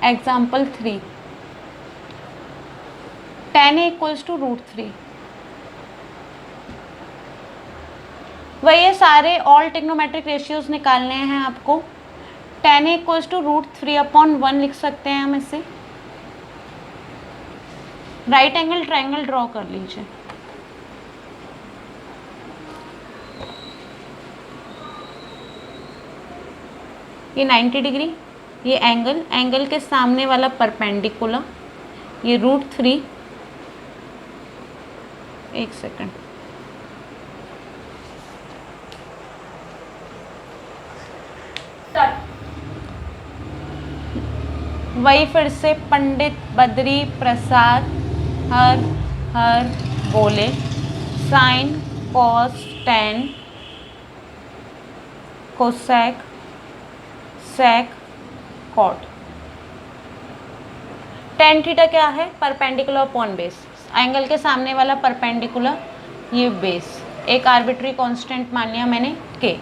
Example 3, tan A equals to √3। वही ये सारे ऑल ट्रिग्नोमेट्रिक रेशियोज निकालने हैं आपको। tan A इक्वल्स टू √3/1 लिख सकते हैं हम इसे। राइट एंगल ट्रायंगल ड्रॉ कर लीजिए। ये 90 डिग्री, ये एंगल के सामने वाला परपेंडिकुलर, ये √3। एक सेकंड, वही फिर से पंडित बद्री प्रसाद हर हर बोले, sine cos tan cosec sec cot. Tan theta क्या है? परपेंडिकुलर अपॉन बेस, एंगल के सामने वाला परपेंडिकुलर, ये बेस, एक आर्बिट्री कांस्टेंट मान लिया मैंने के।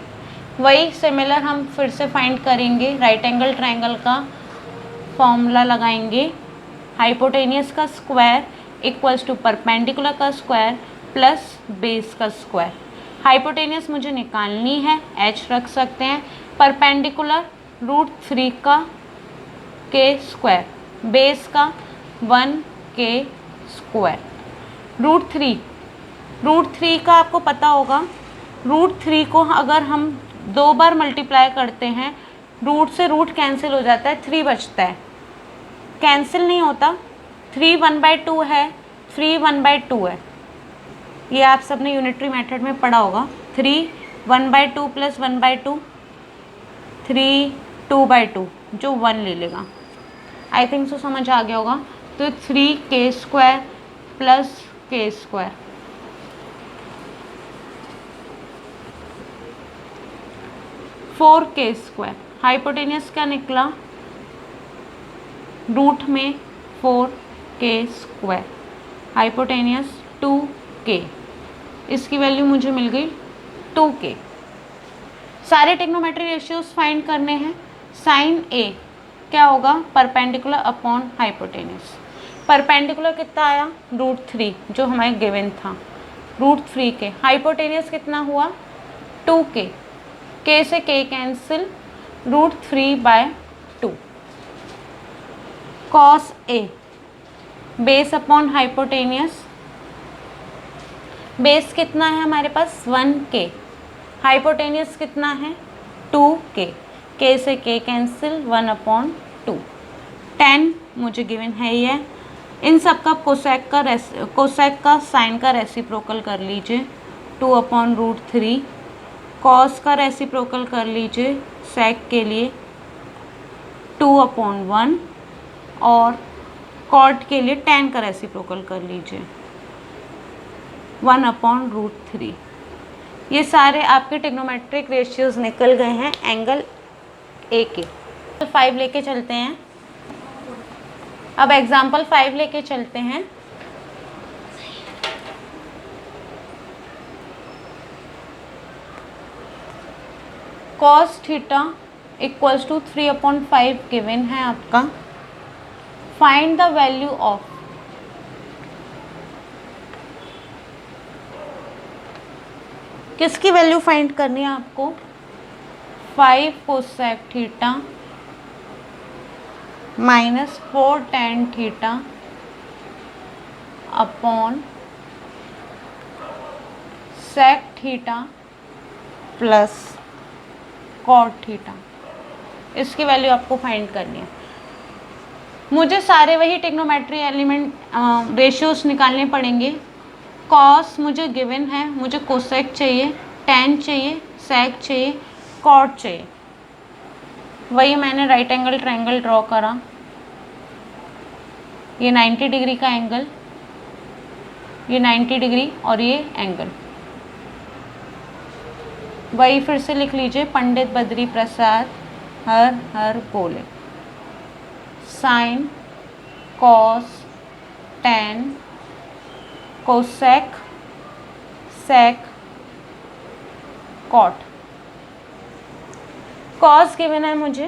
वही सिमिलर हम फिर से फाइंड करेंगे, राइट एंगल ट्रायंगल का फॉर्मूला लगाएंगे, हाइपोटेनियस का स्क्वायर इक्वल्स टू परपेंडिकुलर का स्क्वायर प्लस बेस का स्क्वायर। हाइपोटेनियस मुझे निकालनी है, h रख सकते हैं, परपेंडिकुलर √3 का के स्क्वायर, बेस का 1 के स्क्वायर। √3 का आपको पता होगा, √3 को अगर हम 2 बार मल्टीप्लाई करते हैं, रूट से रूट कैंसिल हो जाता है, 3 बचता है, कैंसिल नहीं होता। 3 1/2 है, 3 1/2 है, ये आप सबने यूनिटरी मेथड में पढ़ा होगा। 3 1/2 प्लस 1/2, 3 2/2, जो 1 ले लेगा। आई थिंक सो समझ आ गया होगा। तो 3k² plus k², 4k²। Hypotenuse क्या निकला? रूट में 4k², हाइपोटेनियस 2k, इसकी वैल्यू मुझे मिल गई 2k। सारे ट्रिग्नोमेट्री रेशियोज फाइंड करने हैं। साइन A क्या होगा? Perpendicular upon hypotenuse. परपेंडिकुलर कितना आया? √3, जो हमारे गिवन था, √3 के। हाइपोटेनियस कितना हुआ? 2k, k से k cancel, √3/2। Cos A base upon hypotenuse, base कितना है हमारे पास? 1k, हाइपोटेनियस कितना है? 2k, k से k कैंसिल, 1/2। tan मुझे गिवन है ही है। इन सब का कोसेक का साइन का रेसिप्रोकल कर लीजिए, 2/√3। कॉस का रेसिप्रोकल कर लीजिए सेक के लिए, 2/1। और कॉट के लिए tan का रेसिप्रोकल कर लीजिए, 1/√3। ये सारे आपके ट्रिग्नोमेट्रिक रेशियोज निकल गए हैं एंगल ए के। 5 लेके चलते हैं। अब एग्जाम्पल 5 लेके चलते हैं। cos theta equals to 3/5 given है आपका। फाइंड द वैल्यू ऑफ, किसकी वैल्यू फाइंड करनी है आपको? 5 cosec theta minus 4 tan theta upon sec theta plus cot theta. इसकी वैल्यू आपको फाइंड करनी है। मुझे सारे वही ट्रिग्नोमेट्री एलिमेंट रेशियोज निकालने पड़ेंगे। कॉस मुझे गिवन है, मुझे कोसेक चाहिए, tan चाहिए, सेक चाहिए, कॉट चाहिए। वही मैंने राइट एंगल ट्रायंगल ड्रॉ करा, ये 90 डिग्री का एंगल, ये 90 डिग्री और ये एंगल। वही फिर से लिख लीजिए, पंडित बद्री प्रसाद हर हर बोले, sine cos tan cosec sec cot. Cos given है मुझे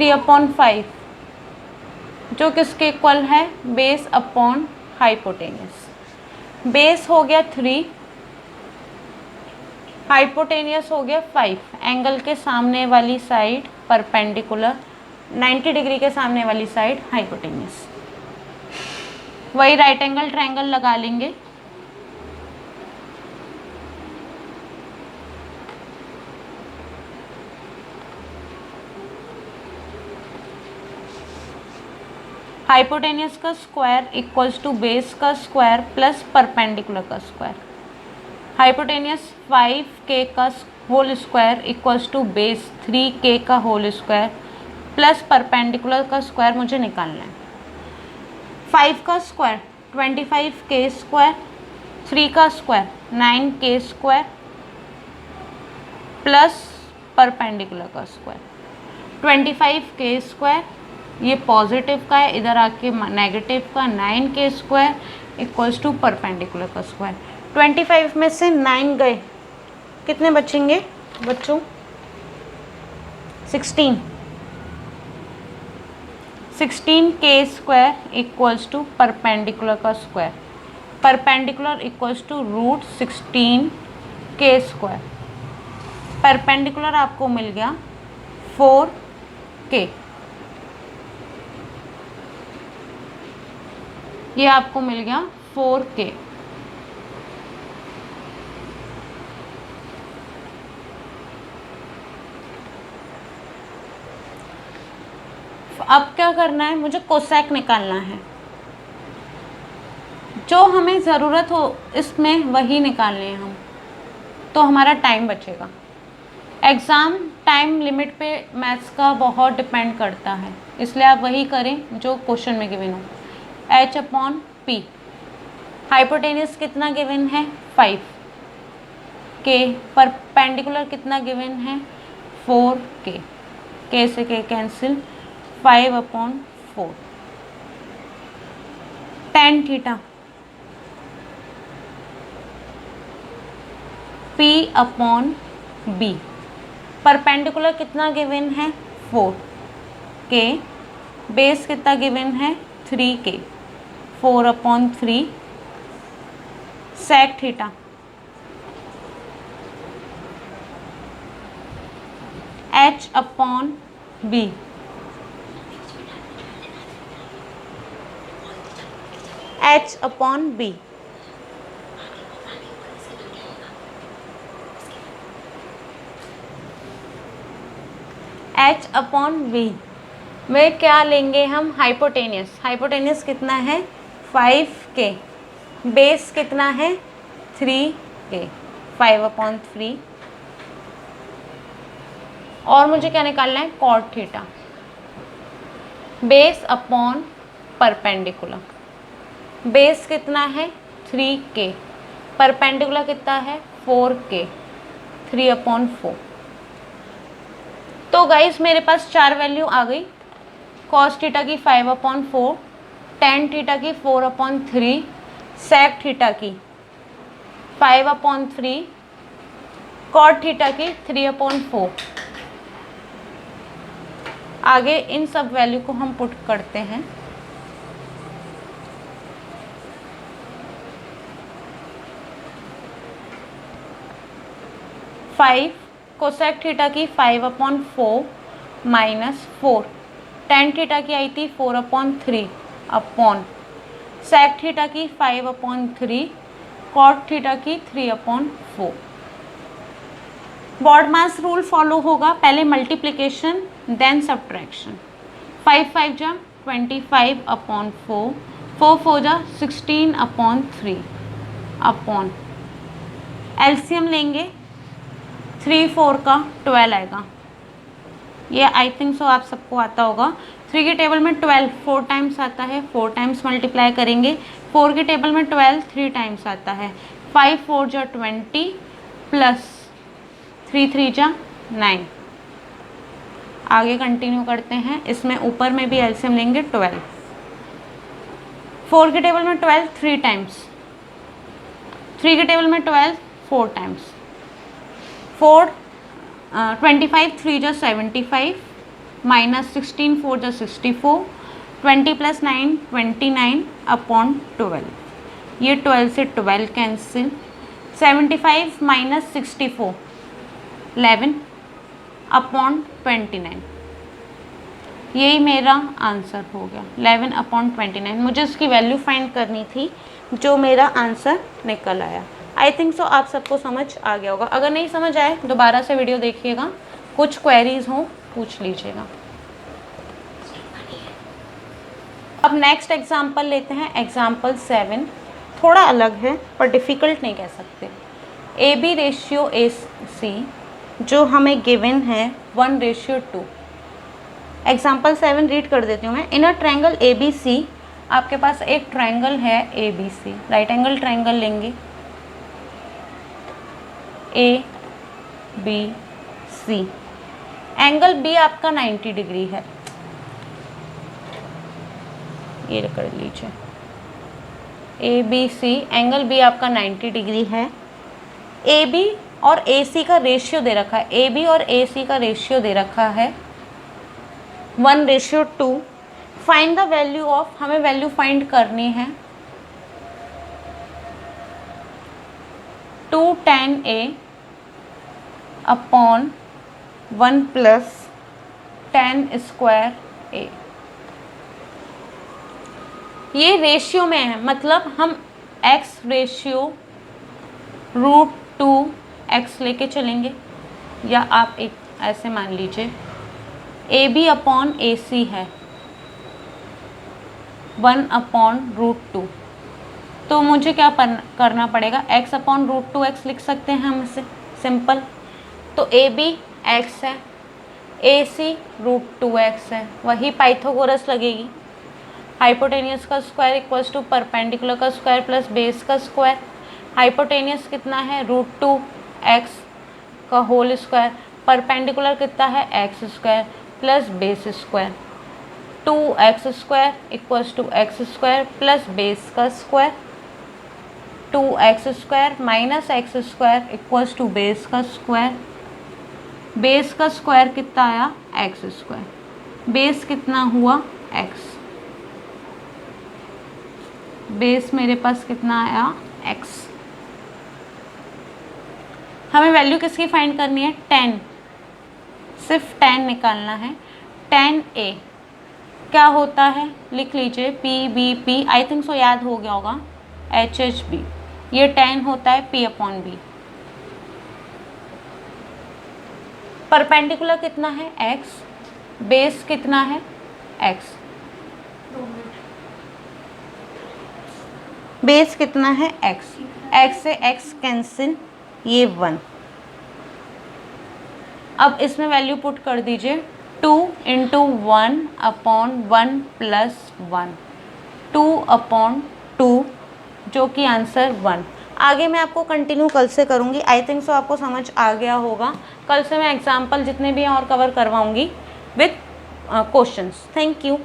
3/5 जो किसके इक्वल है, बेस अपॉन हाइपोटेनियस। बेस हो गया 3, हाइपोटेनियस हो गया 5, एंगल के सामने वाली साइड परपेंडिकुलर, 90 डिग्री के सामने वाली साइड हाइपोटेनियस। वही राइट एंगल ट्रायंगल लगा लेंगे। हाइपोटेनियस का स्क्वायर इक्वल्स टू बेस का स्क्वायर प्लस परपेंडिकुलर का स्क्वायर। हाइपोटेनियस 5k का whole square equals to base 3k का होल स्क्वायर प्लस परपेंडिकुलर का स्क्वायर मुझे निकालना है। 5 का स्क्वायर 25k स्क्वायर, 3 का square 9k square plus perpendicular का स्क्वायर। 25k स्क्वायर ये पॉजिटिव का है, इधर आके नेगेटिव का, 9k square equals to perpendicular का स्क्वायर। 25 में से 9 गए, कितने बचेंगे बच्चों, 16। 16k square equals to perpendicular का square. Perpendicular equals to root 16k square. Perpendicular आपको मिल गया 4k, ये आपको मिल गया 4k। अब क्या करना है, मुझे कोसेक निकालना है। जो हमें ज़रूरत हो इसमें वही निकालने हैं हम, तो हमारा टाइम बचेगा। एग्ज़ाम टाइम लिमिट पे मैथ्स का बहुत डिपेंड करता है, इसलिए आप वही करें जो क्वेश्चन में गिवन हो। h/p, हाइपोटेनियस कितना गिवन है 5k, परपेंडिकुलर कितना गिवन है 4k, k से k cancel, 5/4। tan theta p/b, perpendicular कितना गिवन है 4k, बेस कितना गिवन है 3k, 4/3 sec theta h/b, h/b, h/b में क्या लेंगे हम, हाइपोटेनियस। हाइपोटेनियस कितना है 5k, बेस कितना है 3k, 5/3। और मुझे क्या निकालना है, cot theta, base upon perpendicular. Base कितना है 3k, परपेंडिकुलर कितना है 4k, 3/4। तो गाइस मेरे पास 4 वैल्यू आ गई। कॉस थीटा की 5/4, टेन थीटा की 4/3, सेक थीटा की 5/3, कॉट थीटा की 3/4। आगे इन सब वैल्यू को हम पुट करते हैं। फाइव कोसेक थीटा की 5/4 माइनस 4, टेन थीटा की आई थी 4/3 अपॉन सेक थीटा की 5/3, कॉट थीटा की 3/4। बॉड मास रूल फॉलो होगा, पहले मल्टीप्लिकेशन देन सब्ट्रैक्शन। 5 जा 25/4, 4 जा 16/3 अपॉन एलसीएम लेंगे, 3 4 का 12 आएगा। ये आई थिंक सो आप सबको आता होगा। 3 की टेबल में 12 4 टाइम्स आता है, 4 टाइम्स मल्टीप्लाई करेंगे। 4 की टेबल में 12 3 टाइम्स आता है, 5 4 जा 20 प्लस 3 3 जा 9। आगे कंटिन्यू करते हैं, इसमें ऊपर में भी एलसीएम लेंगे 12। 4 की टेबल में 12 3 टाइम्स, 3 की टेबल में 12 4 टाइम्स, 4 25 3 जा 75 माइनस 16 4 जो 64, 20 + 9 29 अपॉन 12, ये 12 से 12 कैंसिल, 75 - 64 11 अपॉन 29, यही मेरा आंसर हो गया 11 अपॉन 29। मुझे उसकी वैल्यू फाइंड करनी थी, जो मेरा आंसर निकल आया। आई थिंक सो आप सबको समझ आ गया होगा। अगर नहीं समझ आए दोबारा से वीडियो देखिएगा, कुछ क्वेरीज हो पूछ लीजिएगा। अब नेक्स्ट एग्जाम्पल लेते हैं, एग्जाम्पल 7। थोड़ा अलग है पर डिफ़िकल्ट नहीं कह सकते। AB रेशियो AC जो हमें गिवन है 1:2। एग्जाम्पल 7 रीड कर देती हूँ मैं। इन अ ट्रायंगल ABC, आपके पास एक ट्रायंगल है ABC, राइट एंगल ट्रायंगल लेंगे ABC, एंगल B आपका 90 डिग्री है, ये कर लीजिए ABC, एंगल B आपका 90 डिग्री है। AB और AC का रेशियो दे रखा है, AB और AC का रेशियो दे रखा है 1:2। फाइंड द वैल्यू ऑफ, हमें वैल्यू फाइंड करनी है 2 tan A upon 1 + tan square A। ये रेशियो में है, मतलब हम x रेशियो √2x लेके चलेंगे, या आप एक ऐसे मान लीजिए AB अपॉन AC है 1/√2, तो मुझे क्या करना पड़ेगा, x अपॉन √2x लिख सकते हैं हम इसे सिंपल। तो AB x है, AC √2x है, वही पाइथागोरस लगेगी। हाइपोटेनियस का स्क्वायर इक्वल्स टू परपेंडिकुलर का स्क्वायर प्लस बेस का स्क्वायर। हाइपोटेनियस कितना है, √2x का होल स्क्वायर, परपेंडिकुलर कितना है x² plus base square, 2x² equals to x² plus base का square, 2x² minus x² equals to base का स्क्वायर। बेस का स्क्वायर कितना आया, x², बेस कितना हुआ x, बेस मेरे पास कितना आया x। हमें वैल्यू किसकी फाइंड करनी है, 10, सिर्फ 10 निकालना है। 10A क्या होता है, लिख लीजिए PBP, आई थिंक सो याद हो गया होगा, HHB, ये 10 होता है P/B। परपेंडिकुलर कितना है x, बेस कितना है x, बेस कितना है x, x से x कैंसिल, ये 1। अब इसमें वैल्यू पुट कर दीजिए 2 × 1 अपॉन 1 + 1, 2/2 जो कि आंसर 1। आगे मैं आपको कंटिन्यू कल से करूँगी, आई थिंक सो आपको समझ आ गया होगा। कल से मैं एग्जाम्पल जितने भी हैं और कवर करवाऊँगी विथ क्वेश्चंस। Thank you.